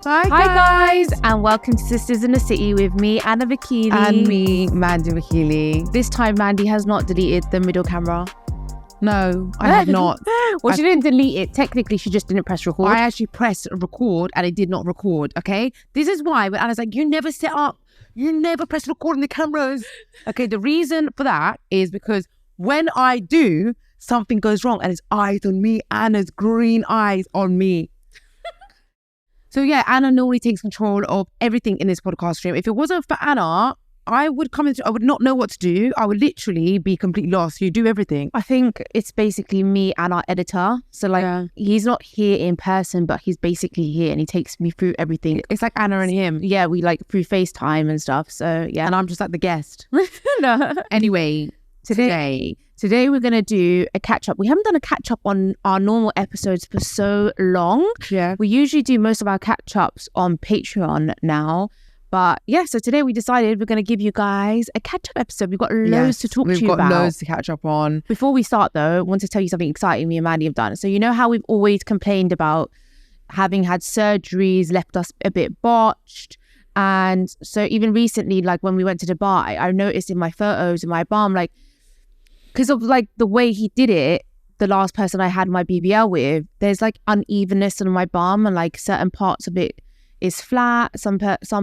Hi guys, and welcome to Sisters in the City with me, Anna Vakili. And me, Mandi Vakili. This time, Mandi has not deleted the middle camera. No, I have not. Well, she didn't delete it. Technically, she just didn't press record. I actually pressed record and it did not record, okay? This is why when Anna's like, you never set up, you never press record on the cameras. Okay, the reason for that is because when I do, something goes wrong and it's eyes on me, Anna's green eyes on me. So yeah, Anna normally takes control of everything in this podcast stream. If it wasn't for Anna, I would not know what to do. I would literally be completely lost. You do everything. I think it's basically me and our editor. So he's not here in person, but he's basically here and he takes me through everything. It's like Anna and him. Yeah, we like through FaceTime and stuff. So yeah. And I'm just like the guest. No. Anyway, Today we're going to do a catch-up. We haven't done a catch-up on our normal episodes for so long. Yeah. We usually do most of our catch-ups on Patreon now. But yeah, so today we decided we're going to give you guys a catch-up episode. We've got loads to talk to you about. We've got loads to catch up on. Before we start though, I want to tell you something exciting me and Mandi have done. So you know how we've always complained about having had surgeries, left us a bit botched. And so even recently, like when we went to Dubai, I noticed in my photos in my bum, like, because of like the way he did it, the last person I had my BBL with, there's like unevenness on my bum and like certain parts of it is flat, some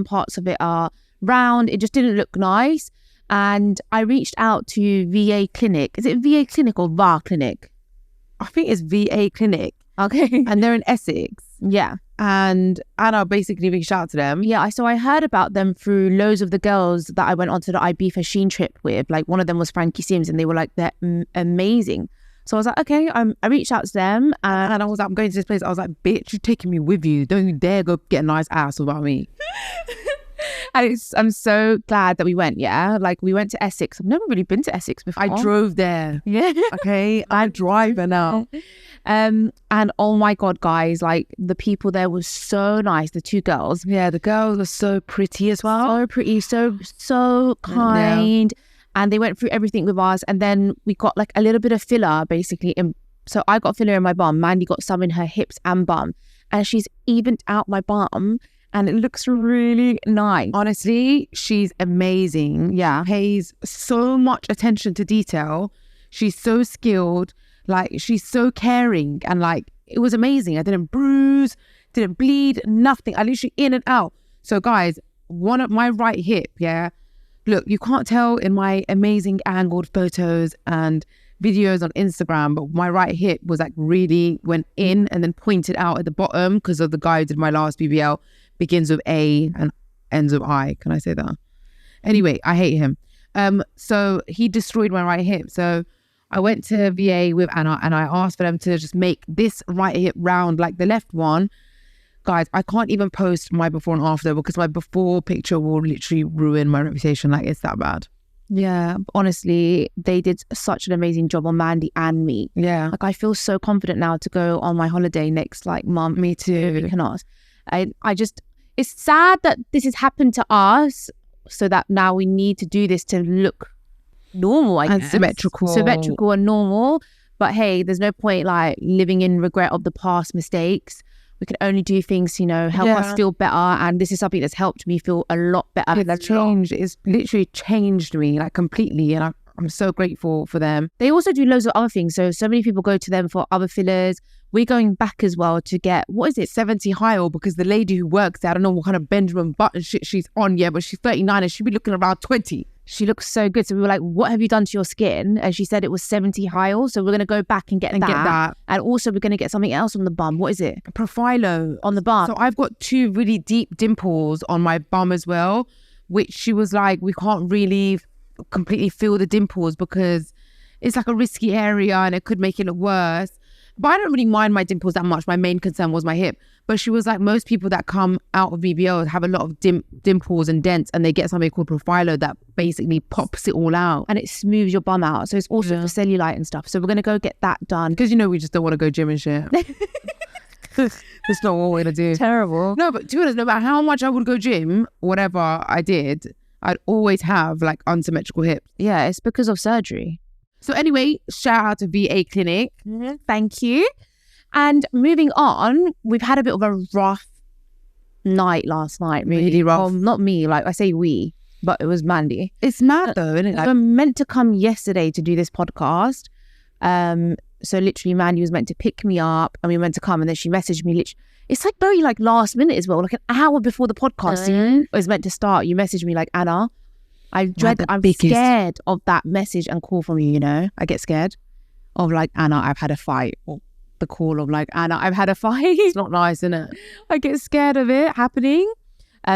parts of it are round. It just didn't look nice. And I reached out to VA Clinic. Is it VA Clinic or VAR Clinic? I think it's VA Clinic. Okay. And they're in Essex. Yeah. And Anna basically reached out to them. Yeah, so I heard about them through loads of the girls that I went on to the Ibiza Sheen trip with. Like one of them was Frankie Sims and they were like, they're amazing. So I was like, okay, I reached out to them and I was like, I'm going to this place. I was like, bitch, you're taking me with you. Don't you dare go get a nice ass without me. And I'm so glad that we went, yeah? Like we went to Essex. I've never really been to Essex before. I drove there. Yeah. Okay, I'm a driver now. And oh my God, guys, like the people there were so nice, the two girls. Yeah, the girls were so pretty as well. So pretty, so kind. Yeah. And they went through everything with us. And then we got like a little bit of filler basically. So I got filler in my bum. Mandi got some in her hips and bum. And she's evened out my bum. And it looks really nice. Honestly, she's amazing. Yeah. Pays so much attention to detail. She's so skilled. Like, she's so caring. And like, it was amazing. I didn't bruise, didn't bleed, nothing. I literally in and out. So guys, one of my right hip, yeah. Look, you can't tell in my amazing angled photos and videos on Instagram, but my right hip was like really went in and then pointed out at the bottom because of the guy who did my last BBL. Begins with A and ends with I. Can I say that? Anyway, I hate him. So he destroyed my right hip. So I went to VA with Anna and I asked for them to just make this right hip round like the left one. Guys, I can't even post my before and after because my before picture will literally ruin my reputation. Like, it's that bad. Yeah, honestly, they did such an amazing job on Mandi and me. Yeah. Like, I feel so confident now to go on my holiday next like month. Me too. We cannot. I just, it's sad that this has happened to us so that now we need to do this to look normal, I guess. And symmetrical and normal. But hey, there's no point like living in regret of the past mistakes. We can only do things, you know, help us feel better. And this is something that's helped me feel a lot better. That changed. It's literally changed me like completely. And I'm so grateful for them. They also do loads of other things. So many people go to them for other fillers. We're going back as well to get, what is it? 70 high oil, because the lady who works there, I don't know what kind of Benjamin Button shit she's on yet, but she's 39 and she'll be looking around 20. She looks so good. So we were like, what have you done to your skin? And she said it was 70 high oil. So we're going to go back and get that. And also we're going to get something else on the bum. What is it? Profilo on the bum. So I've got 2 really deep dimples on my bum as well, which she was like, we can't really completely feel the dimples because it's like a risky area and it could make it look worse. But I don't really mind my dimples that much. My main concern was my hip. But she was like, most people that come out of BBL have a lot of dimples and dents, and they get something called Profilo that basically pops it all out. And it smooths your bum out. So it's also for cellulite and stuff. So we're going to go get that done. Because, you know, we just don't want to go gym and shit. That's not what we're going to do. Terrible. No, but to be honest, no matter how much I would go gym, whatever I did, I'd always have like unsymmetrical hips. Yeah, it's because of surgery. So anyway, shout out to VA Clinic. Thank you. And moving on, we've had a bit of a rough night last night. Really rough. Not me, like I say we, but it was Mandi. It's mad though, isn't it? Like, we were meant to come yesterday to do this podcast. So literally Mandi was meant to pick me up and we were meant to come, and then she messaged me it's like very like last minute as well, like an hour before the podcast was meant to start. You messaged me like, Anna, I'm scared of that message and call from you, you know. I get scared of like, Anna, I've had a fight, or the call of like, Anna, I've had a fight. It's not nice, isn't it? I get scared of it happening.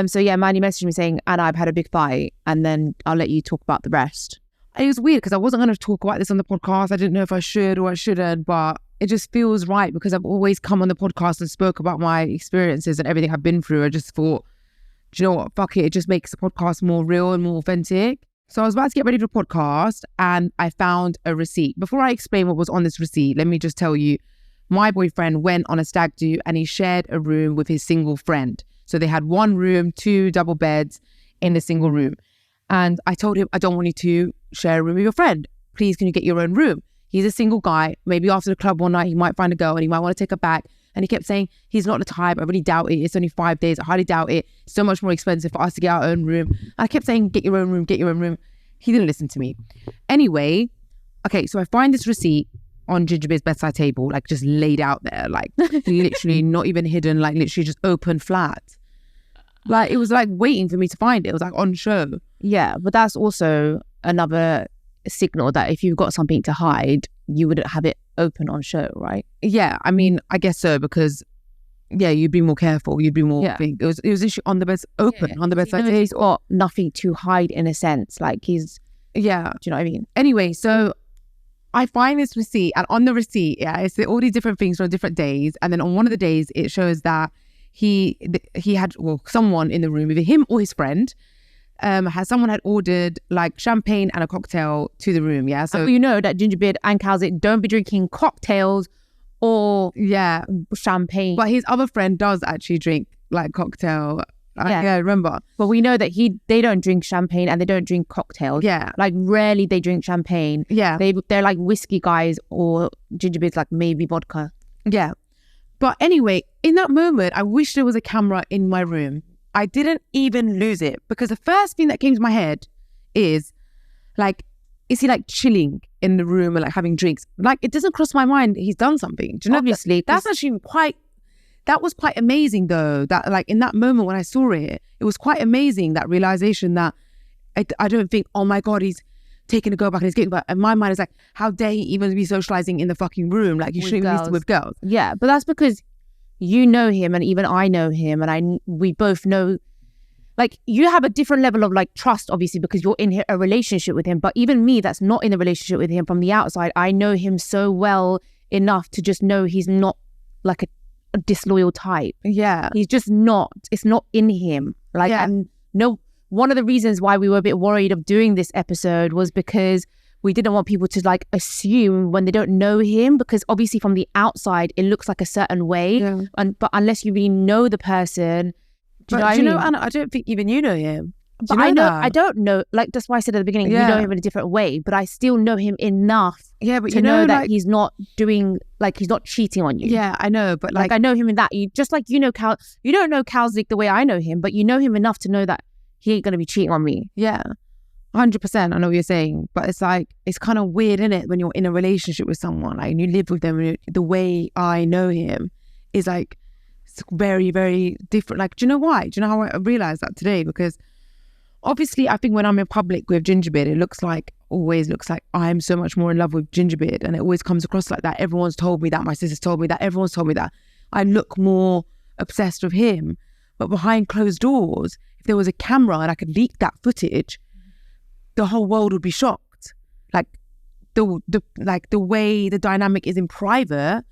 So yeah, Mandi messaged me saying, Anna, I've had a big fight, and then I'll let you talk about the rest. It was weird because I wasn't going to talk about this on the podcast. I didn't know if I should or I shouldn't, but it just feels right because I've always come on the podcast and spoke about my experiences and everything I've been through. I just thought, do you know what? Fuck it. It just makes the podcast more real and more authentic. So I was about to get ready for the podcast and I found a receipt. Before I explain what was on this receipt, let me just tell you, my boyfriend went on a stag do and he shared a room with his single friend. So they had one room, 2 double beds in a single room. And I told him, I don't want you to share a room with your friend. Please, can you get your own room? He's a single guy. Maybe after the club one night, he might find a girl and he might want to take her back. And he kept saying, he's not the type. I really doubt it. It's only 5 days. I highly doubt it. It's so much more expensive for us to get our own room. And I kept saying, get your own room, get your own room. He didn't listen to me. Anyway, okay, so I find this receipt on Gingerbeard's bedside table, like just laid out there, like literally not even hidden, like literally just open flat. Like it was like waiting for me to find it. It was like on show. Yeah, but that's also another signal that if you've got something to hide, you wouldn't have it open on show, right? Yeah, I mean, I guess so because yeah, you'd be more careful. You'd be more. It was literally on the bed, open on the bedside table. He's got nothing to hide in a sense. Like he's do you know what I mean? Anyway, so I find this receipt, and on the receipt, it's all these different things from different days, and then on one of the days, it shows that he had someone in the room, either him or his friend. Someone had ordered like champagne and a cocktail to the room. Yeah, so you know that Gingerbeard and Calzik don't be drinking cocktails or champagne. But his other friend does actually drink like cocktail. I remember. But we know that they don't drink champagne and they don't drink cocktails. Yeah, like rarely they drink champagne. Yeah, they're like whiskey guys, or Gingerbeard's like maybe vodka. Yeah. But anyway, in that moment, I wish there was a camera in my room. I didn't even lose it because the first thing that came to my head is like, is he like chilling in the room and like having drinks? Like it doesn't cross my mind he's done something. Do you know? Obviously, that's actually that was quite amazing though. That like in that moment when I saw it, it was quite amazing, that realization that I don't think, oh my God, he's taking a girl back and he's getting back. And my mind is like, how dare he even be socializing in the fucking room? Like you shouldn't be with girls. Yeah, but that's because you know him and even I know him, and we both know, like you have a different level of like trust, obviously, because you're in a relationship with him. But even me, that's not in a relationship with him, from the outside, I know him so well enough to just know he's not like a disloyal type. Yeah, he's just not. It's not in him. Like, and no. One of the reasons why we were a bit worried of doing this episode was because we didn't want people to like assume when they don't know him, because obviously from the outside it looks like a certain way, but unless you really know the person, do you know, Anna, I don't think even you know him. But I don't know, like that's why I said at the beginning, you know him in a different way, but I still know him enough but to know that he's not doing, like he's not cheating on you. Yeah, I know, but like I know him in that, you just like, you know, you don't know Calzik the way I know him, but you know him enough to know that he ain't gonna be cheating on me. Yeah, 100%. I know what you're saying, but it's like, it's kind of weird, isn't it, when you're in a relationship with someone, like, and you live with them, and the way I know him is like, it's very, very different. Like, do you know why? Do you know how I realized that today? Because obviously, I think when I'm in public with Gingerbeard, it always looks like I'm so much more in love with Gingerbeard, and it always comes across like that. Everyone's told me that. My sister's told me that. Everyone's told me that. I look more obsessed with him, but behind closed doors, if there was a camera and I could leak that footage, the whole world would be shocked. Like the way the dynamic is in private,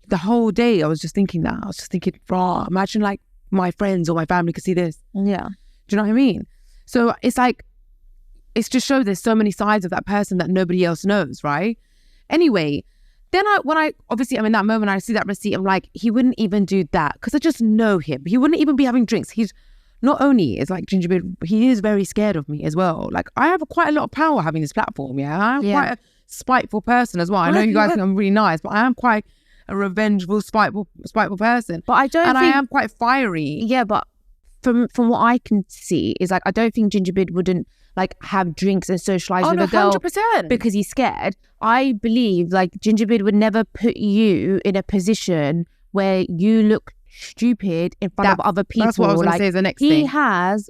the whole day I was just thinking that. I was just thinking, raw, imagine like my friends or my family could see this. Yeah. Do you know what I mean? So it's like, it's just shows there's so many sides of that person that nobody else knows, right? Anyway, then when I'm in that moment, I see that receipt, I'm like, he wouldn't even do that because I just know him. He wouldn't even be having drinks. He's not only is like Gingerbeard, he is very scared of me as well. Like I have quite a lot of power having this platform. Yeah, I'm quite a spiteful person as well. I know you guys think I'm really nice, but I am quite a revengeful, spiteful person. But I am quite fiery. Yeah, but from what I can see is like, I don't think Gingerbeard wouldn't like have drinks and socialize with no, a girl 100%. because he's scared. I believe like Gingerbeard would never put you in a position where you look stupid in front of other people. That's what I was going to say is the next thing. He has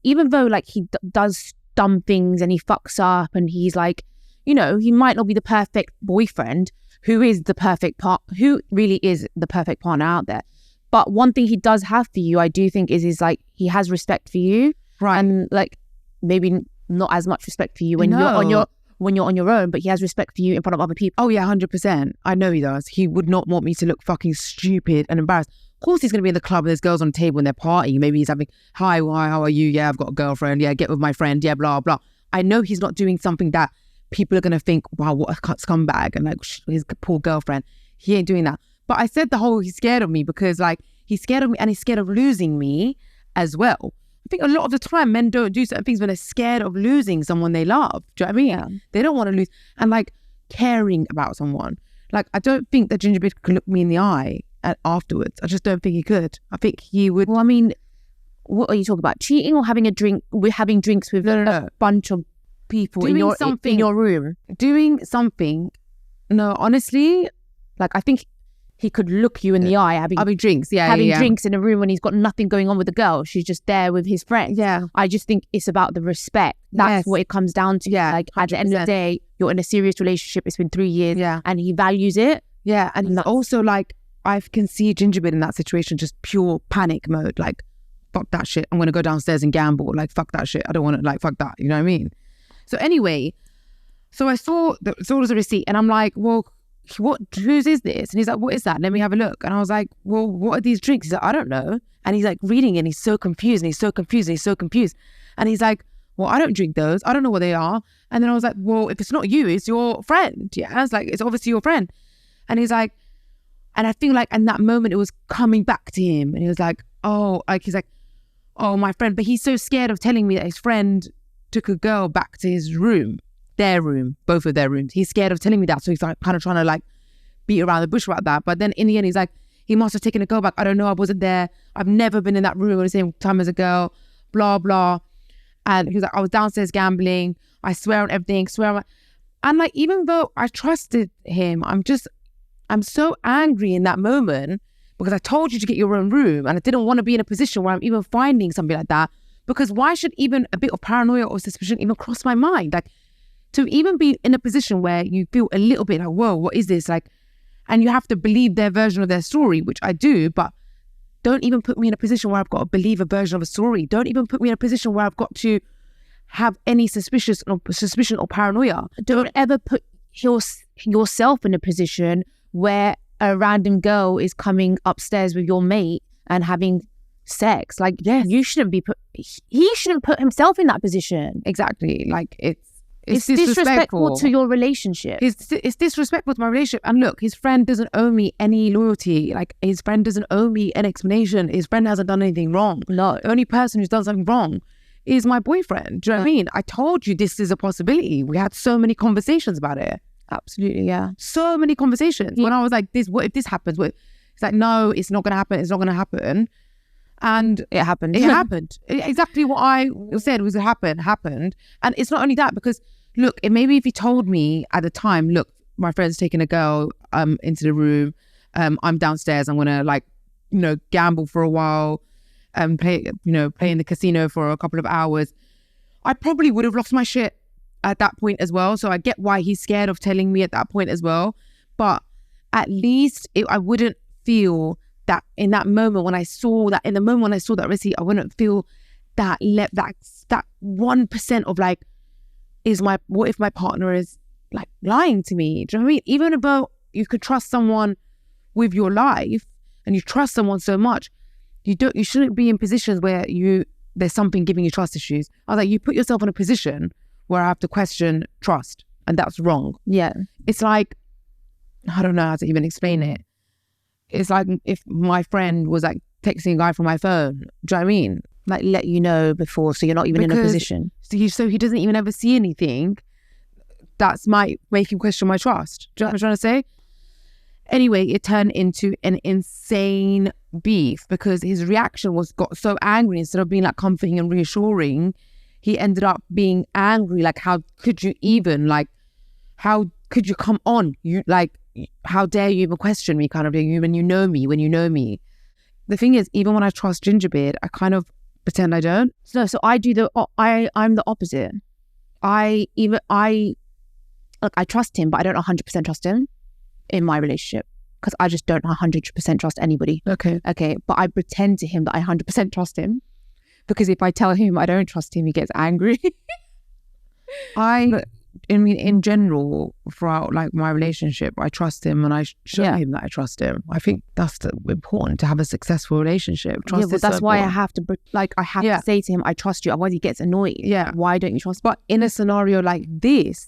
even though like he does dumb things and he fucks up and he's like, you know, he might not be the perfect boyfriend who really is the perfect partner out there. But one thing he does have for you, I do think, is like he has respect for you, right? And like maybe not as much respect for you when you're on your own, but he has respect for you in front of other people. Oh yeah, 100%. I know he does. He would not want me to look fucking stupid and embarrassed. Of course, he's going to be in the club and there's girls on the table and they're partying.Maybe he's having, hi, how are you? Yeah, I've got a girlfriend. Yeah, get with my friend. Yeah, blah blah. I know he's not doing something that people are going to think, wow, what a scumbag, and like his poor girlfriend. He ain't doing that. But I said he's scared of me because like he's scared of me and he's scared of losing me as well. I think a lot of the time men don't do certain things when they're scared of losing someone they love. Do you know what I mean? Yeah. They don't want to lose. And like caring about someone. Like I don't think that Gingerbeard could look me in the eye afterwards. I just don't think he could. I think he would. Well, I mean, what are you talking about? Cheating or having a drink? We're having drinks with a bunch of people in your room. Doing something. No, honestly, like I think he could look you in the eye having drinks. Drinks in a room when he's got nothing going on with the girl. She's just there with his friends. Yeah. I just think it's about the respect. That's what it comes down to. Yeah. Like 100%. At the end of the day, you're in a serious relationship. It's been 3 years. Yeah. And he values it. Yeah. And he's also like, I can see Gingerbeard in that situation, just pure panic mode. Like, fuck that shit. I'm going to go downstairs and gamble. Like, fuck that shit. I don't want to, like, fuck that. You know what I mean? So anyway, I saw the receipt and I'm like, well, whose is this? And he's like, what is that? Let me have a look. And I was like, well, what are these drinks? He's like, I don't know. And he's like reading it and he's so confused and he's so confused and he's so confused. And he's like, well, I don't drink those. I don't know what they are. And then I was like, well, if it's not you, it's your friend. Yeah. I was like, it's obviously your friend. And he's like, and I feel like in that moment it was coming back to him. And he was like, he's like, oh, my friend. But he's so scared of telling me that his friend took a girl back to his room. Their room, both of their rooms. He's scared of telling me that, so he's like kind of trying to like beat around the bush about that. But then in the end, he's like, he must have taken a girl back. I don't know. I wasn't there. I've never been in that room at the same time as a girl. Blah blah. And he was like, I was downstairs gambling. I swear on everything. And like, even though I trusted him, I'm so angry in that moment because I told you to get your own room, and I didn't want to be in a position where I'm even finding something like that. Because why should even a bit of paranoia or suspicion even cross my mind? Like, to even be in a position where you feel a little bit like, whoa, what is this? Like, and you have to believe their version of their story, which I do, but don't even put me in a position where I've got to believe a version of a story. Don't even put me in a position where I've got to have any suspicion or paranoia. Don't ever put yourself in a position where a random girl is coming upstairs with your mate and having sex. Like, yes. He shouldn't put himself in that position. Exactly. Like, it's disrespectful to your relationship. It's disrespectful to my relationship. And look, his friend doesn't owe me any loyalty. Like, his friend doesn't owe me an explanation. His friend hasn't done anything wrong. No. The only person who's done something wrong is my boyfriend. Do you know what I mean? I told you this is a possibility. We had so many conversations about it. Absolutely, yeah. So many conversations. When I was like, what if this happens? It's like, no, it's not going to happen. It's not going to happen. And it happened. It happened. Exactly what I said was happened. And it's not only that, because look, maybe if he told me at the time, look, my friend's taking a girl into the room, I'm downstairs, I'm gonna like, gamble for a while, play in the casino for a couple of hours, I probably would have lost my shit at that point as well. So I get why he's scared of telling me at that point as well. But at least I wouldn't feel that in that moment when I saw that receipt, I wouldn't feel that 1% of like, what if my partner is like lying to me? Do you know what I mean? Even though you could trust someone with your life and you trust someone so much, you shouldn't be in positions where there's something giving you trust issues. I was like, you put yourself in a position where I have to question trust, and that's wrong. Yeah. It's like, I don't know how to even explain it. It's like if my friend was like texting a guy from my phone. Do you know what I mean? Like, let you know before, so you're not even in a position. So he doesn't even ever see anything that might make him question my trust. Do you know what I'm trying to say? Anyway, it turned into an insane beef because his reaction got so angry. Instead of being like comforting and reassuring, he ended up being angry. Like, how could you even, like, how could you come on? You, like, how dare you even question me, kind of thing, when you know me. The thing is, even when I trust Gingerbeard, I kind of pretend I don't. No, so I'm the opposite. I trust him, but I don't 100% trust him in my relationship because I just don't 100% trust anybody. Okay. But I pretend to him that I 100% trust him because if I tell him I don't trust him, he gets angry. I mean, in general, throughout like my relationship, I trust him and I show him that I trust him. I think that's important to have a successful relationship. Trust but that's so why important. I have to say to him, I trust you. Otherwise he gets annoyed. Yeah. Why don't you trust me? But in a scenario like this,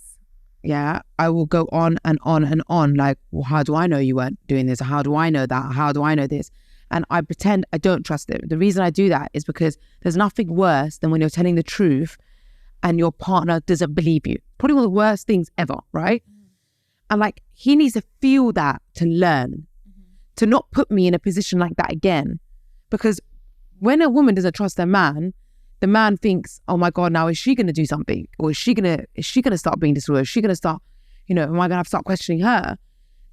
I will go on and on and on. Like, well, how do I know you weren't doing this? How do I know that? How do I know this? And I pretend I don't trust him. The reason I do that is because there's nothing worse than when you're telling the truth and your partner doesn't believe you. Probably one of the worst things ever, right? And like, he needs to feel that to learn, to not put me in a position like that again. Because when a woman doesn't trust their man, the man thinks, oh my God, now is she going to do something? Or is she going to start being disloyal? Is she going to start, am I going to have to start questioning her?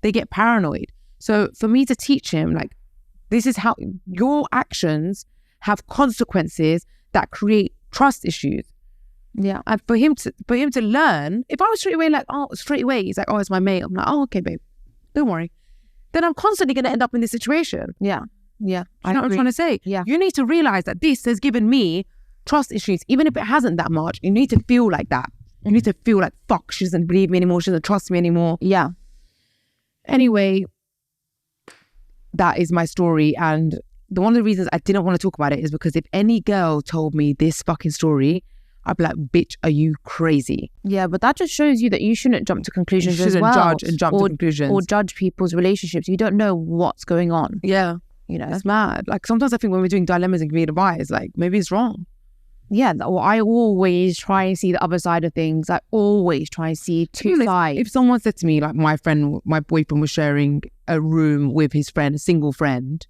They get paranoid. So for me to teach him, like, this is how your actions have consequences that create trust issues. Yeah. And for him to learn, if I was straight away, he's like, oh, it's my mate. I'm like, oh, okay, babe, don't worry. Then I'm constantly going to end up in this situation. Yeah. Yeah. You know what I'm trying to say? Yeah. You need to realize that this has given me trust issues, even if it hasn't that much. You need to feel like that. You need to feel like, fuck, she doesn't believe me anymore. She doesn't trust me anymore. Yeah. Anyway, that is my story. And one of the reasons I didn't want to talk about it is because if any girl told me this fucking story, I'd be like, bitch, are you crazy? Yeah, but that just shows you that you shouldn't jump to conclusions as well. Judge and jump to conclusions. Or judge people's relationships. You don't know what's going on. Yeah. It's mad. Like, sometimes I think when we're doing dilemmas and giving advice, like, maybe it's wrong. Yeah, well, I always try and see the other side of things. I always try and see two sides. If someone said to me, like, my boyfriend was sharing a room with his friend, a single friend,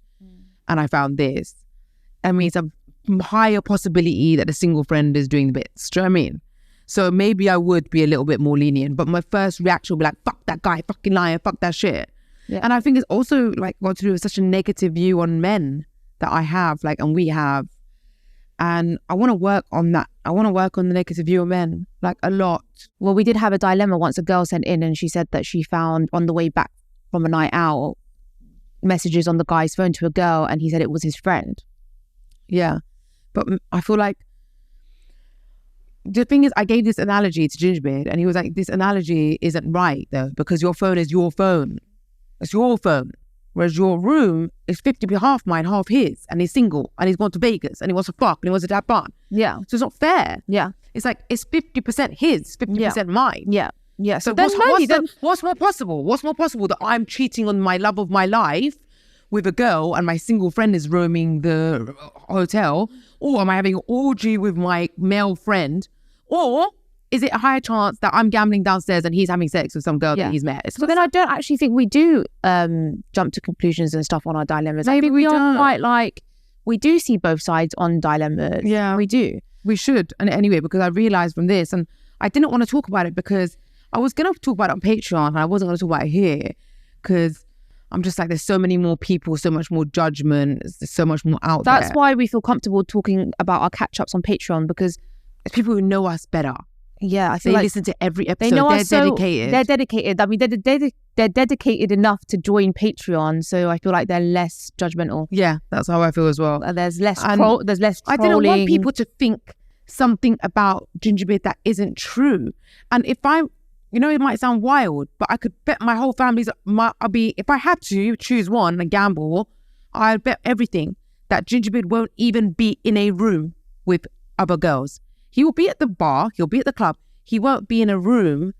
and I found this, I mean, it's a higher possibility that the single friend is doing the bits. Do you know what I mean? So maybe I would be a little bit more lenient, but my first reaction would be like, fuck that guy, fucking liar, fuck that shit. Yeah. And I think it's also like got to do with such a negative view on men that I have, like, and we have. And I want to work on that. I want to work on the negative view of men, like, a lot. Well, we did have a dilemma once. A girl sent in and she said that she found on the way back from a night out messages on the guy's phone to a girl, and he said it was his friend. Yeah. But I feel like the thing is, I gave this analogy to Gingerbeard and he was like, this analogy isn't right though, because your phone is your phone. It's your phone. Whereas your room is 50 half mine, half his, and he's single and he's gone to Vegas and he wants to fuck and he wants to have fun. Yeah. So it's not fair. Yeah. It's like, it's 50% his, 50% mine. Yeah. Yeah. So what's more possible? What's more possible that I'm cheating on my love of my life with a girl and my single friend is roaming the hotel? Or am I having an orgy with my male friend? Or is it a higher chance that I'm gambling downstairs and he's having sex with some girl that he's met? So then I don't actually think we do jump to conclusions and stuff on our dilemmas. Maybe I think we are don't. quite like, we do see both sides on dilemmas. Yeah. We do. We should. And anyway, because I realised from this, and I didn't want to talk about it because I was going to talk about it on Patreon and I wasn't going to talk about it here because I'm just like, there's so many more people, so much more judgment, there's so much more out there. That's why we feel comfortable talking about our catch-ups on Patreon, because it's people who know us better. Yeah, I feel they like listen to every episode. they know they're us, so dedicated. they're dedicated. I mean, they're dedicated enough to join Patreon, so I feel like they're less judgmental. Yeah, that's how I feel as well. There's less And there's less I trolling. didn't want people to think something about Gingerbeard that isn't true. And if I'm, it might sound wild, but I could bet my whole family's, if I had to choose one and gamble, I'd bet everything that Gingerbeard won't even be in a room with other girls. He will be at the bar, he'll be at the club. He won't be in a room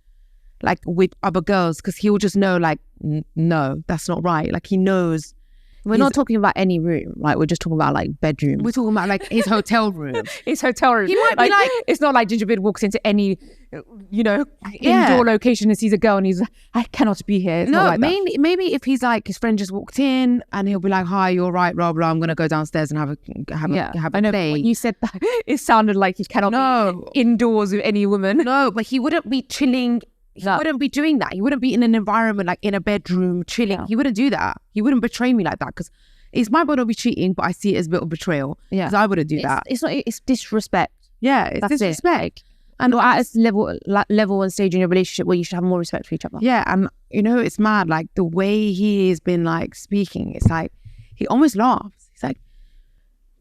like with other girls because he will just know like, no, that's not right. Like he knows We're not talking about any room, like we're just talking about like bedroom. We're talking about like his hotel room. His hotel room. He might be like, it's not like Gingerbeard walks into any, indoor location and sees a girl and he's like, I cannot be here. It's not like mainly maybe if he's like his friend just walked in and he'll be like, hi, you're right, blah blah. I'm gonna go downstairs and have a I know. play. When you said that, it sounded like he cannot be indoors with any woman. No, but he wouldn't be chilling. He wouldn't be doing that. He wouldn't be in an environment like in a bedroom chilling. Yeah. He wouldn't do that. He wouldn't betray me like that because it's my body be cheating, but I see it as a bit of betrayal. Yeah, because I wouldn't do that. It's not. It's disrespect. Yeah, it's disrespect. And you're at a level and stage in your relationship where you should have more respect for each other. Yeah, and it's mad. Like the way he has been like speaking, it's like he almost laughs. He's like,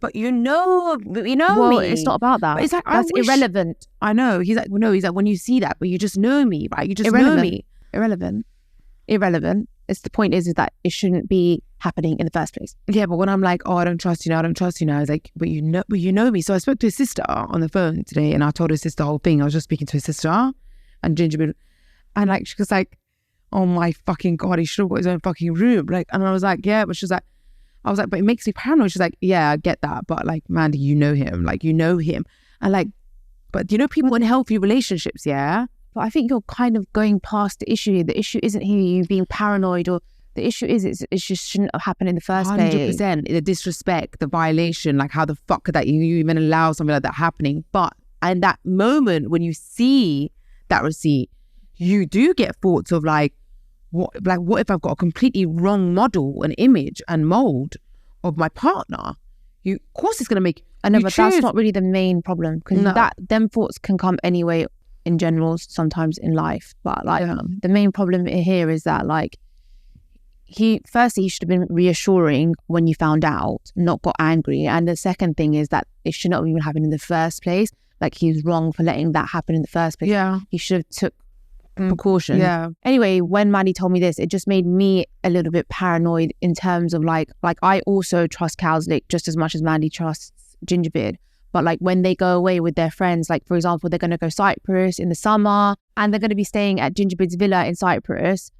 but well, me. It's not about that. But it's like that's irrelevant. I know. He's like, well, no. He's like, when you see that, but you just know me, right? You just know me. Irrelevant. It's the point is that it shouldn't be happening in the first place. Yeah, but when I'm like, oh, I don't trust you now. I was like, but you know me. So I spoke to his sister on the phone today, and I told his sister the whole thing. I was just speaking to his sister, and Gingerbeard, and like she was like, oh my fucking God, he should have got his own fucking room. Like, and I was like, yeah, but she was like. I was like, but it makes me paranoid. She's like, yeah, I get that. But like, Mandi, you know him. Like, you know him. And like, but people in healthy relationships, yeah? But I think you're kind of going past the issue. The issue isn't here you being paranoid, or the issue is it just shouldn't have happened in the first place. 100%. The disrespect, the violation, like how the fuck could that you even allow something like that happening? But in that moment, when you see that receipt, you do get thoughts of like, what if I've got a completely wrong model, an image and mold of my partner? Of course it's going to make... I know, but that's not really the main problem, because them thoughts can come anyway in general sometimes in life. But like the main problem here is that like he should have been reassuring when you found out, not got angry. And the second thing is that it should not have even happened in the first place. Like he's wrong for letting that happen in the first place. Yeah, he should have took precaution. Yeah. Anyway, when Mandi told me this, it just made me a little bit paranoid in terms of like I also trust Cowslick just as much as Mandi trusts Gingerbeard. But like when they go away with their friends, like for example, they're going to go Cyprus in the summer and they're going to be staying at Gingerbeard's villa in Cyprus.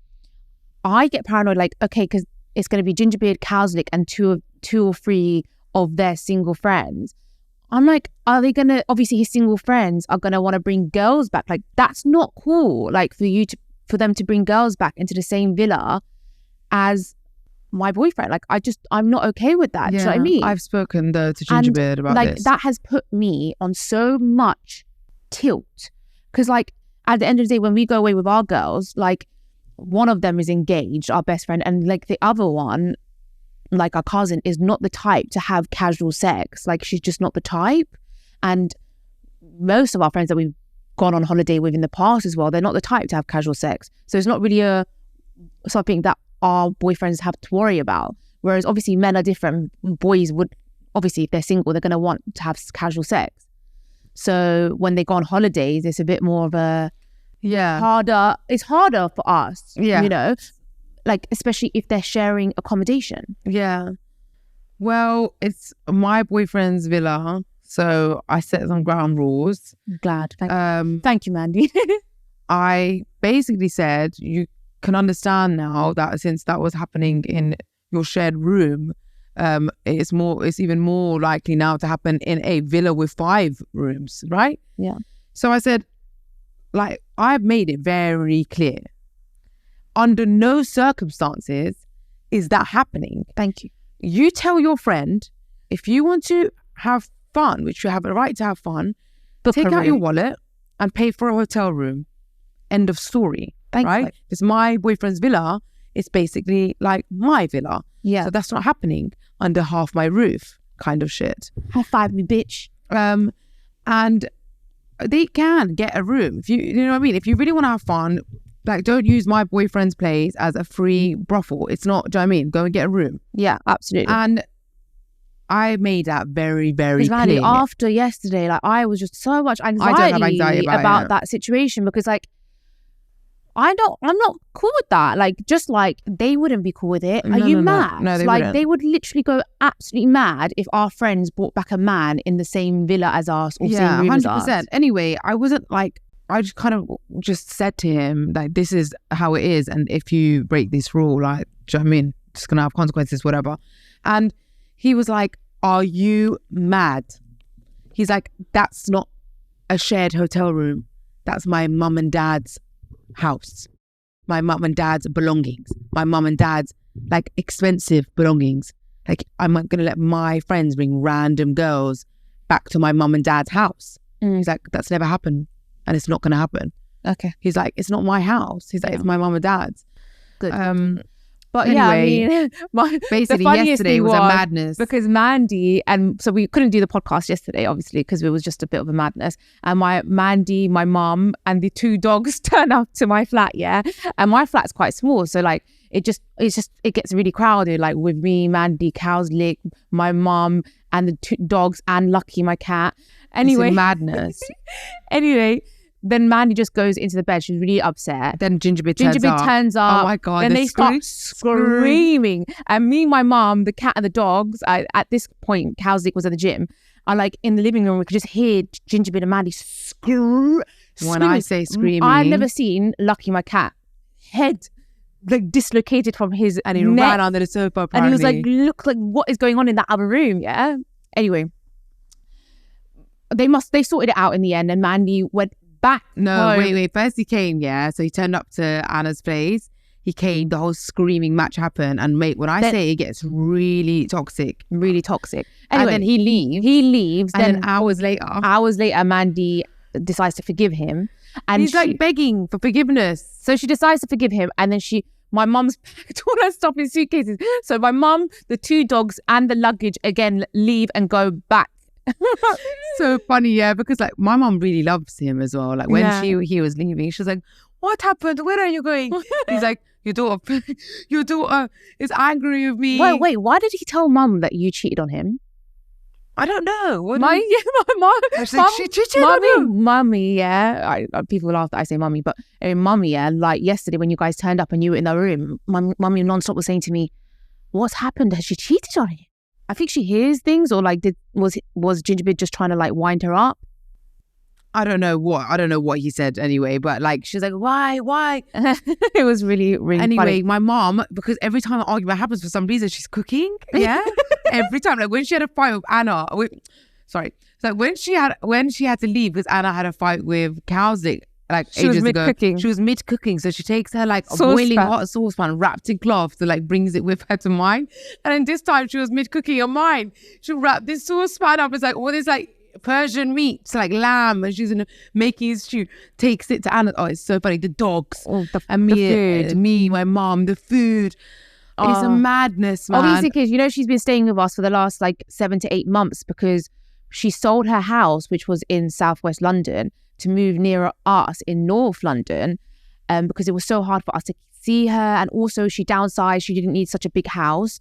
I get paranoid, like, okay, because it's going to be Gingerbeard, Cowslick and two or three of their single friends. I'm like, are they going to, obviously his single friends are going to want to bring girls back. Like, that's not cool. Like for them to bring girls back into the same villa as my boyfriend. Like, I'm not okay with that. Yeah, do you know what I mean? I've spoken though to Gingerbeard about like, this. That has put me on so much tilt. Because like, at the end of the day, when we go away with our girls, like one of them is engaged, our best friend, and like the other one, like our cousin, is not the type to have casual sex. Like she's just not the type. And most of our friends that we've gone on holiday with in the past as well, they're not the type to have casual sex. So it's not really something that our boyfriends have to worry about. Whereas obviously men are different. Boys would, obviously if they're single, they're going to want to have casual sex. So when they go on holidays, it's a bit more of a harder. It's harder for us, you know, like especially if they're sharing accommodation. Yeah. Well, it's my boyfriend's villa, so I set some ground rules. Glad. Thank you, Mandi. I basically said you can understand now that since that was happening in your shared room, it's even more likely now to happen in a villa with 5 rooms, right? Yeah. So I said, like, I've made it very clear. Under no circumstances is that happening. Thank you. You tell your friend, if you want to have fun, which you have a right to have fun, take out your wallet and pay for a hotel room. End of story. Right? Because my boyfriend's villa is basically like my villa. Yeah. So that's not happening under half my roof kind of shit. High five me, bitch. And they can get a room. If you know what I mean? If you really want to have fun, like, don't use my boyfriend's place as a free brothel. It's not, do you know what I mean? Go and get a room. Yeah, absolutely. And I made that very, very clear. After yesterday, like, I was just so much anxiety, I don't have anxiety about that situation, because like, I'm not cool with that. Like, just like they wouldn't be cool with it. Are you mad? No, they like wouldn't. They would literally go absolutely mad if our friends brought back a man in the same villa as us or same room as us. 100%. Anyway, I wasn't like, I just kind of just said to him, like, this is how it is, and if you break this rule, like, do you know what I mean? just going to have consequences, whatever. And he was like, are you mad? He's like, that's not a shared hotel room. That's my mum and dad's house. My mum and dad's belongings. My mum and dad's like expensive belongings. Like, I'm not going to let my friends bring random girls back to my mum and dad's house. He's like, that's never happened and it's not going to happen. Okay. He's like, it's not my house. He's like, it's my mum and dad's. Good. But anyway, yeah, I mean, basically yesterday was a madness. Because Mandi, and so we couldn't do the podcast yesterday, obviously, because it was just a bit of a madness. And Mandi, my mum, and the 2 dogs turn up to my flat, yeah? And my flat's quite small, so like, it gets really crowded, like with me, Mandi, Cowslick, my mum, and the 2 dogs, and Lucky, my cat. Anyway. It's a madness. Anyway, then Mandi just goes into the bed. She's really upset. Then Gingerbeard turns up. Oh my God. Then they start screaming. And me, my mum, the cat and the dogs, at this point, Cowslick was at the gym, are like in the living room. We could just hear Gingerbeard and Mandi screaming. When I say screaming. I've never seen Lucky, my cat, head like dislocated from his and he neck. ran under the sofa apparently. And he was like, look, like what is going on in that other room, yeah? Anyway, they sorted it out in the end, and Mandi went back home. Wait. First he came, yeah. So he turned up to Anna's place. He came, the whole screaming match happened. And mate, when I say it gets really toxic. Really toxic. Anyway, and then he leaves. And then hours later, Mandi decides to forgive him. And he's like begging for forgiveness. So she decides to forgive him. And then my mum's packed all her stuff in suitcases. So my mum, the 2 dogs and the luggage again leave and go back. So funny, yeah, because like my mum really loves him as well. Like when he was leaving, she was like, what happened? Where are you going? He's like, your daughter is angry with me. Wait, why did he tell mum that you cheated on him? I don't know. My mum. She cheated on him. Mummy, yeah. People laugh that I say mummy, but mummy, yeah. Like yesterday when you guys turned up and you were in the room, mummy non-stop was saying to me, what's happened? Has she cheated on you? I think she hears things, or like was Gingerbeard just trying to like wind her up? I don't know what he said anyway, but like she's like, why? It was really, really anyway, funny. My mom, because every time an argument happens for some reason, she's cooking. Yeah. Every time. Like when she had a fight with Anna, so when she had to leave because Anna had a fight with Cowslick like ages ago. She was mid cooking, so she takes her like a boiling hot saucepan wrapped in cloth, so like brings it with her to mine. And then this time she was mid cooking on mine. She wrapped this saucepan up. It's like all this like Persian meat, so like lamb, and she's making stew. Takes it to Anna. Oh, it's so funny. The dogs and me, my mom, the food. It's a madness, man. Obviously, because she's been staying with us for the last like 7 to 8 months because she sold her house, which was in southwest London, to move nearer us in North London, because it was so hard for us to see her. And also she downsized. She didn't need such a big house.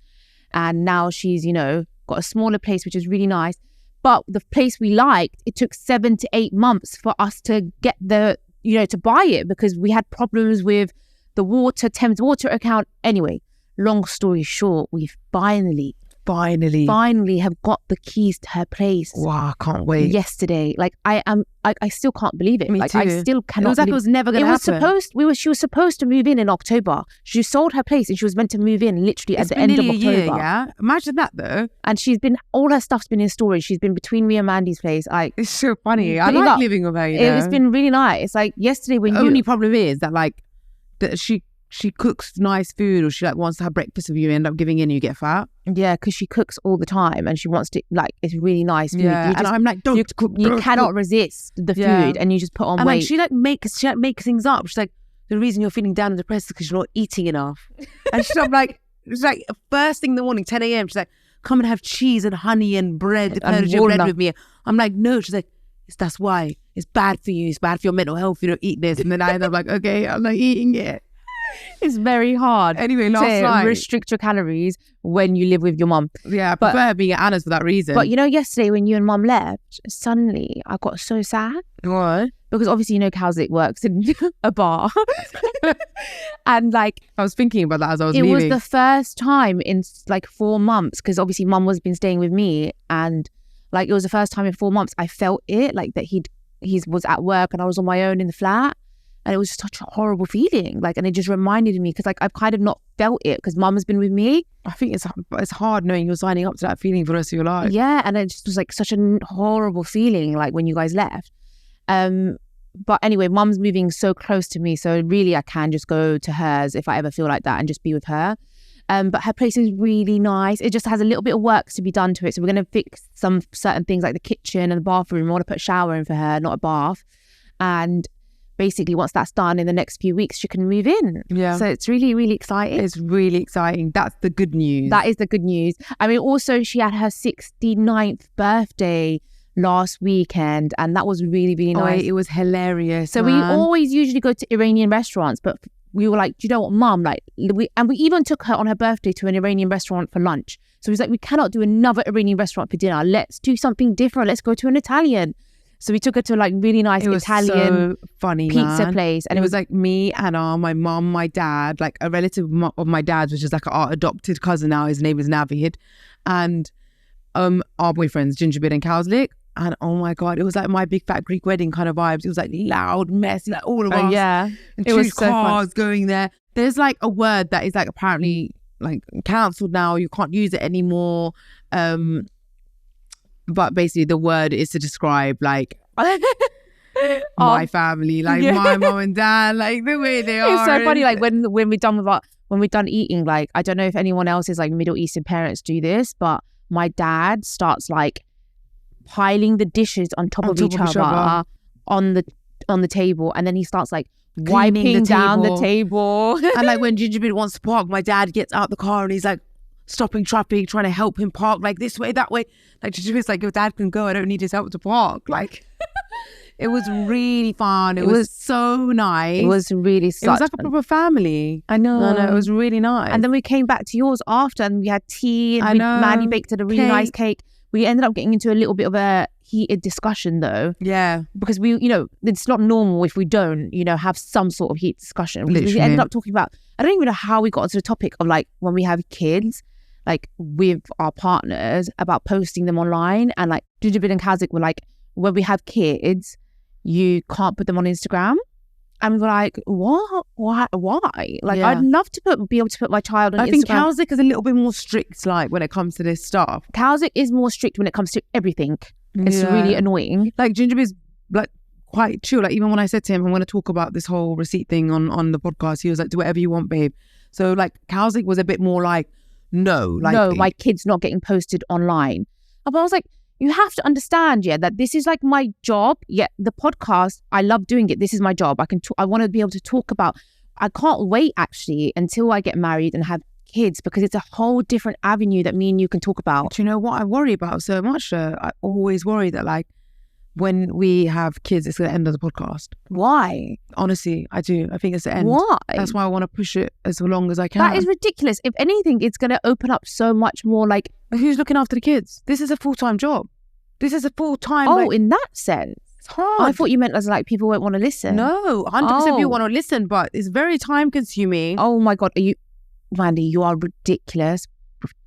And now she's, got a smaller place, which is really nice. But the place we liked, it took 7 to 8 months for us to get to buy it because we had problems with the Thames water account. Anyway, long story short, we've finally have got the keys to her place. Wow, I can't wait. Yesterday, like I still can't believe it. Me like too. I still cannot. It was like it was never going to happen. She was supposed to move in October. She sold her place and she was meant to move in literally at the end of October. Year, yeah, imagine that though. And all her stuff's been in storage. She's been between me and Mandi's place. It's so funny. I like living with her. It's been really nice. It's like yesterday when the only problem is that like that she cooks nice food, or she like wants to have breakfast with you, end up giving in, you get fat. Yeah, because she cooks all the time and she wants to, like, it's really nice food. Yeah, and I'm like, don't cook. You cannot resist the food and you just put on weight. And like she makes things up. She's like, the reason you're feeling down and depressed is because you're not eating enough. And she's like, it's like first thing in the morning, 10 a.m. She's like, come and have cheese and honey and bread, bread with me. I'm like, no. She's like, that's why. It's bad for you. It's bad for your mental health. You don't eat this. And then I'm like, okay, I'm not eating it. It's very hard. Anyway, last night, restrict your calories when you live with your mum. Yeah, I prefer being at Anna's for that reason. But yesterday when you and mum left, suddenly I got so sad. What? Because obviously Cowslick works in a bar. And like I was thinking about that as I was leaving. It was the first time in like 4 months, because obviously mum was been staying with me, and like it was the first time in 4 months I felt it, like that he was at work and I was on my own in the flat. And it was just such a horrible feeling. Like, and it just reminded me, because like I've kind of not felt it because mum's been with me. I think it's hard knowing you're signing up to that feeling for the rest of your life. Yeah, and it just was like such a horrible feeling, like when you guys left. But anyway, mum's moving so close to me, so really I can just go to hers if I ever feel like that and just be with her. But her place is really nice. It just has a little bit of work to be done to it. So we're going to fix some certain things like the kitchen and the bathroom. I want to put a shower in for her, not a bath. And basically once that's done in the next few weeks, she can move in. Yeah. So it's really, really exciting. It's really exciting. That's the good news. That is the good news. I mean, also she had her 69th birthday last weekend, and that was really, really nice. It was hilarious. So we always usually go to Iranian restaurants, but we were like, do you know what, mum? Like, we even took her on her birthday to an Iranian restaurant for lunch. So we was like, we cannot do another Iranian restaurant for dinner. Let's do something different. Let's go to an Italian. So we took her to like really nice Italian funny pizza place. And it was like me, Anna, my mum, my dad, like a relative of my dad's, which is like our adopted cousin now. His name is Navid. And our boyfriends, Gingerbeard and Cowslick. And oh my God, it was like my big fat Greek wedding kind of vibes. It was like loud, messy, like all of us. Yeah. And it was so cars going there. There's like a word that is like apparently like cancelled now. You can't use it anymore. But basically the word is to describe like my family, like my mom and dad, like the way they are. It's so funny, like when we're done eating, like I don't know if anyone else's like Middle Eastern parents do this, but my dad starts like piling the dishes on top of each other on the table, and then he starts like wiping down the table. And like when Gingerbeard wants to park, my dad gets out the car and he's like stopping traffic, trying to help him park, like this way, that way. Like Gingerbeard's like, your dad can go, I don't need his help to park. Like it was really fun. It was so nice. It was really it was like a proper family. I know. It was really nice. And then we came back to yours after, and we had tea, and Mandi baked a really nice cake. We ended up getting into a little bit of a heated discussion though. Yeah. Because we, it's not normal if we don't, have some sort of heated discussion. Literally. We ended up talking about, I don't even know how we got onto the topic of like when we have kids, like with our partners, about posting them online. And like Gingerbeard and Kazik were like, when we have kids, you can't put them on Instagram. And we were like, what? Why? Like, I'd love to be able to put my child on Instagram. I think Cowslick is a little bit more strict, like, when it comes to this stuff. Cowslick is more strict when it comes to everything. It's really annoying. Like, Gingerbeard's, like, quite chill. Like, even when I said to him, I'm going to talk about this whole receipt thing on the podcast, he was like, do whatever you want, babe. So, like, Cowslick was a bit more like, no. Like, no, my kid's not getting posted online. But I was like, you have to understand, that this is like my job. The podcast, I love doing it. This is my job. I want to be able to talk about. I can't wait actually until I get married and have kids, because it's a whole different avenue that me and you can talk about. Do you know what I worry about so much? I always worry that like when we have kids, it's going to end of the podcast. Why? Honestly, I do. I think it's the end. Why? That's why I want to push it as long as I can. That is ridiculous. If anything, it's going to open up so much more like... Who's looking after the kids? This is a full-time job. This is a full-time... Oh, in that sense. It's hard. I thought you meant as like people won't want to listen. No, 100% people want to listen, but it's very time-consuming. Oh my God. Mandi, you are ridiculous.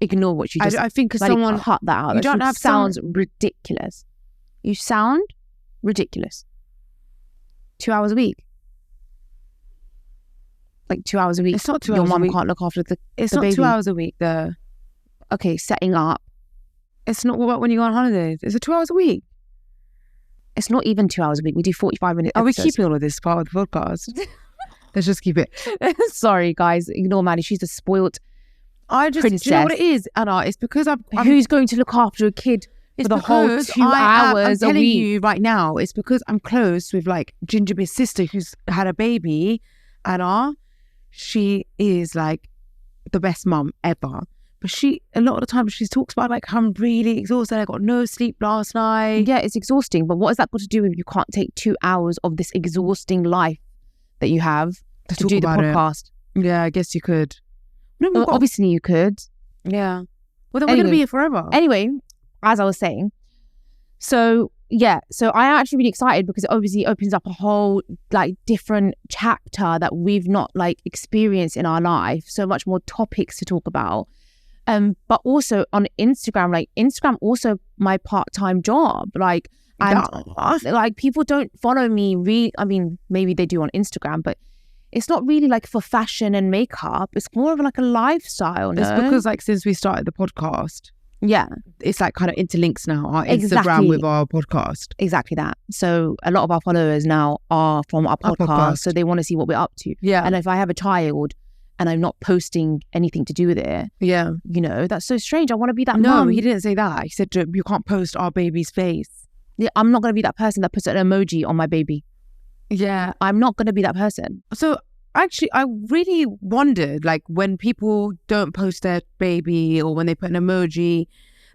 Ignore what you just... I think because someone... cut that out. You don't have sounds ridiculous. You sound ridiculous. 2 hours a week. Like 2 hours a week. It's not 2 hours a week. Your mum can't look after the It's the not baby. 2 hours a week, though. Okay, setting up. It's not. What about when you go on holidays? It's 2 hours a week. It's not even 2 hours a week. We do 45 minutes. Are we keeping all of this part of the podcast? Let's just keep it. Sorry, guys. Ignore Mandi. She's a spoilt princess. Do you know what it is, Anna? It's because I'm Who's going to look after a kid for the whole 2 hours I'm a telling week? you right now, it's because I'm close with like Gingerbeard's sister who's had a baby. Anna, she is like the best mum ever. But a lot of the time she talks about like, I'm really exhausted. I got no sleep last night. Yeah, it's exhausting. But what has that got to do with you can't take 2 hours of this exhausting life that you have to do the podcast? Yeah, I guess you could. Well, obviously you could. Yeah. Well, then we're going to be here forever. Anyway, as I was saying, so I'm actually really excited because it obviously opens up a whole like different chapter that we've not like experienced in our life. So much more topics to talk about. But also on Instagram, like Instagram also my part-time job. Like And like people don't follow me I mean, maybe they do on Instagram, but it's not really like for fashion and makeup. It's more of like a lifestyle. It's because like since we started the podcast, it's like kind of interlinks now, our Instagram with our podcast. Exactly that. So a lot of our followers now are from our podcast, so they want to see what we're up to. Yeah. And if I have a child and I'm not posting anything to do with it, you know, that's so strange. I want to be that mum. No, he didn't say that. He said you can't post our baby's face. Yeah, I'm not going to be that person that puts an emoji on my baby. Yeah. I'm not going to be that person. So actually, I really wondered, like, when people don't post their baby or when they put an emoji,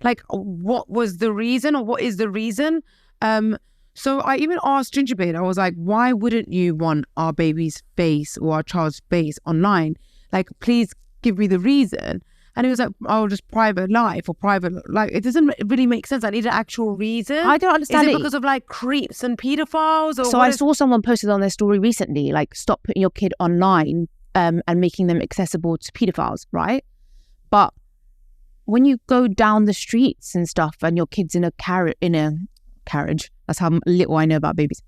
like, what was the reason or what is the reason? So I even asked Gingerbeard, I was like, why wouldn't you want our baby's face or our child's face online? Like, please give me the reason. And he was like, oh, just private life or private, like, it doesn't really make sense. I need an actual reason. I don't understand. Is it because of like creeps and pedophiles? Or so I saw someone posted on their story recently, like, stop putting your kid online and making them accessible to pedophiles, right? But when you go down the streets and stuff and your kid's in a carriage, that's how little I know about babies.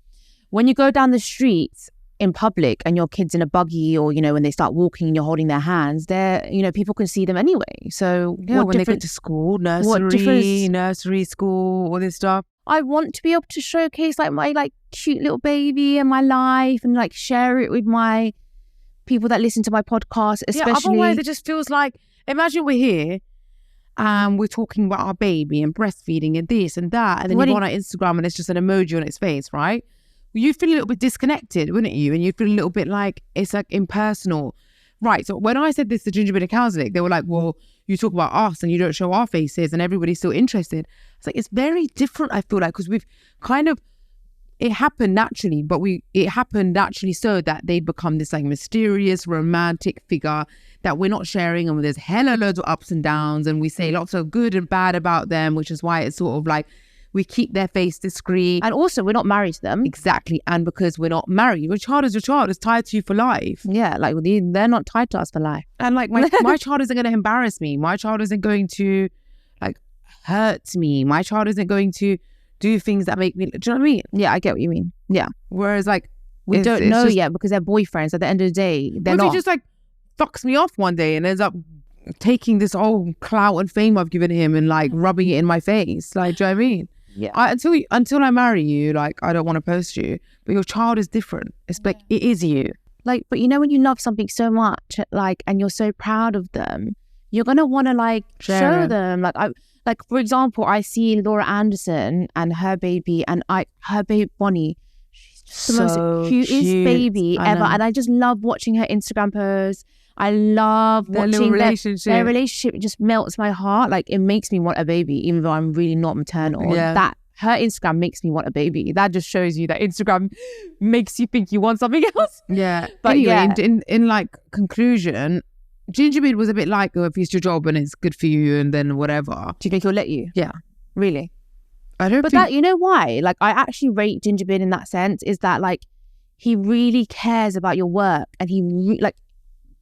When you go down the streets in public and your kid's in a buggy, or, you know, when they start walking and you're holding their hands, they're, you know, people can see them anyway. So yeah, when they go to school, nursery, school, all this stuff. I want to be able to showcase like my like cute little baby and my life and like share it with my people that listen to my podcast, especially. Yeah, otherwise it just feels like, imagine we're here and we're talking about our baby and breastfeeding and this and that, and then you go on our Instagram and it's just an emoji on its face, right? You feel a little bit disconnected, wouldn't you? And you feel a little bit like it's like impersonal. Right. So when I said this to Gingerbeard and Counseling, they were like, well, you talk about us and you don't show our faces and everybody's still interested. It's like, it's very different, I feel like, because we've kind of, it happened naturally, but it happened naturally so that they become this like mysterious romantic figure that we're not sharing, and there's hella loads of ups and downs and we say lots of good and bad about them, which is why it's sort of like, we keep their face discreet. And also, we're not married to them. Exactly. And because we're not married, your child is your child. It's tied to you for life. Yeah, like they're not tied to us for life. And like my child isn't going to embarrass me. My child isn't going to like hurt me. My child isn't going to do things that make me... Do you know what I mean? Yeah, I get what you mean. Yeah. Whereas like... We don't know yet because they're boyfriends. At the end of the day, they're not... If he just like fucks me off one day and ends up taking this whole clout and fame I've given him and like rubbing it in my face. Like, do you know what I mean? Yeah. Until I marry you, like, I don't want to post you. But your child is different. It's like, it is you. Like, but you know, when you love something so much, like, and you're so proud of them, you're gonna want to like show them. Like, for example, I see Laura Anderson and her baby, and her baby Bonnie. She's just the most cutest baby ever, and I just love watching her Instagram posts. I love watching their relationship. It just melts my heart. Like, it makes me want a baby, even though I'm really not maternal. Yeah. That her Instagram makes me want a baby. That just shows you that Instagram makes you think you want something else. Yeah. But anyway, in like conclusion, Gingerbeard was a bit like, oh, if it's your job and it's good for you and then whatever. Do you think he'll let you? Yeah. Really? I don't But that, you know why? Like, I actually rate Gingerbeard in that sense, is that like, he really cares about your work, and he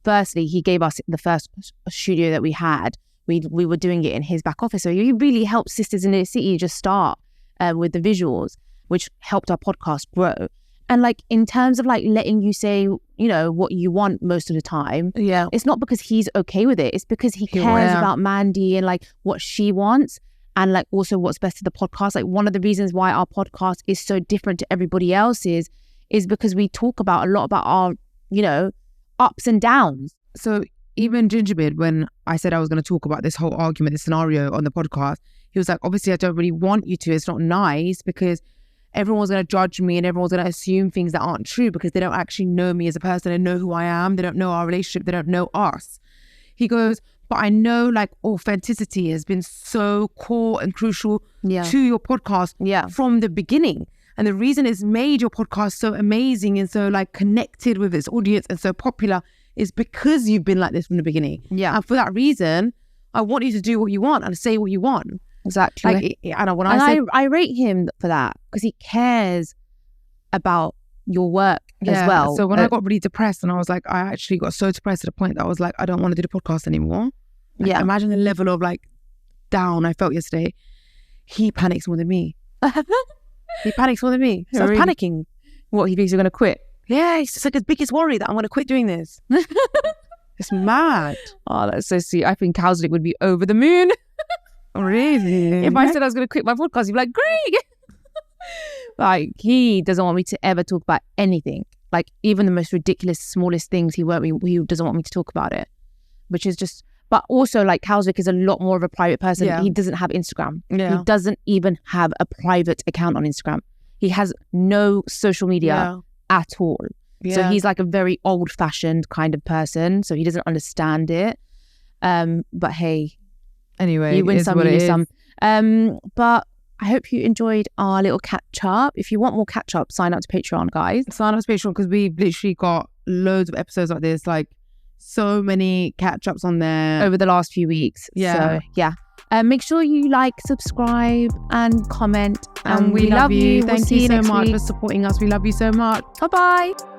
firstly, he gave us the first studio that we had. We were doing it in his back office. So he really helped Sisters in the City just start with the visuals, which helped our podcast grow. And like, in terms of like letting you say, you know, what you want most of the time, it's not because he's okay with it. It's because he cares about Mandi and like what she wants, and like also what's best for the podcast. Like, one of the reasons why our podcast is so different to everybody else's is because we talk about a lot about our, you know, ups and downs. So even Gingerbeard, when I said I was going to talk about this whole argument, this scenario on the podcast, he was like, obviously I don't really want you to. It's not nice because everyone's going to judge me and everyone's going to assume things that aren't true because they don't actually know me as a person and know who I am. They don't know our relationship. They don't know us. He goes, but I know like authenticity has been so core and crucial to your podcast from the beginning. And the reason it's made your podcast so amazing and so like connected with its audience and so popular is because you've been like this from the beginning. Yeah. And for that reason, I want you to do what you want and say what you want. Exactly. Like, I rate him for that because he cares about your work as well. So when I got really depressed, and I was like, I actually got so depressed to the point that I was like, I don't want to do the podcast anymore. Like, imagine the level of like down I felt yesterday. He panics more than me. He panics more than me. He starts Really? panicking. What, he thinks you're going to quit? Yeah, it's just like his biggest worry that I'm going to quit doing this. It's mad. Oh, that's so sweet. I think Cowslick would be over the moon. Really? If I said I was going to quit my podcast, he'd be like, great. Like, he doesn't want me to ever talk about anything. Like, even the most ridiculous, smallest things, he doesn't want me to talk about it. Which is just... But also, like, Cowslick is a lot more of a private person. Yeah. He doesn't have Instagram. Yeah. He doesn't even have a private account on Instagram. He has no social media at all. Yeah. So he's like a very old-fashioned kind of person. So he doesn't understand it. But hey, Anyway, you win some, you it lose is. some. But I hope you enjoyed our little catch-up. If you want more catch-up, sign up to Patreon, guys. Sign up to Patreon because we've literally got loads of episodes like this. Like, so many catch-ups on there. Over the last few weeks. Yeah. So, yeah. Make sure you like, subscribe, and comment. And we love you. We'll Thank see you so next much week. for supporting us. We love you so much. Bye-bye.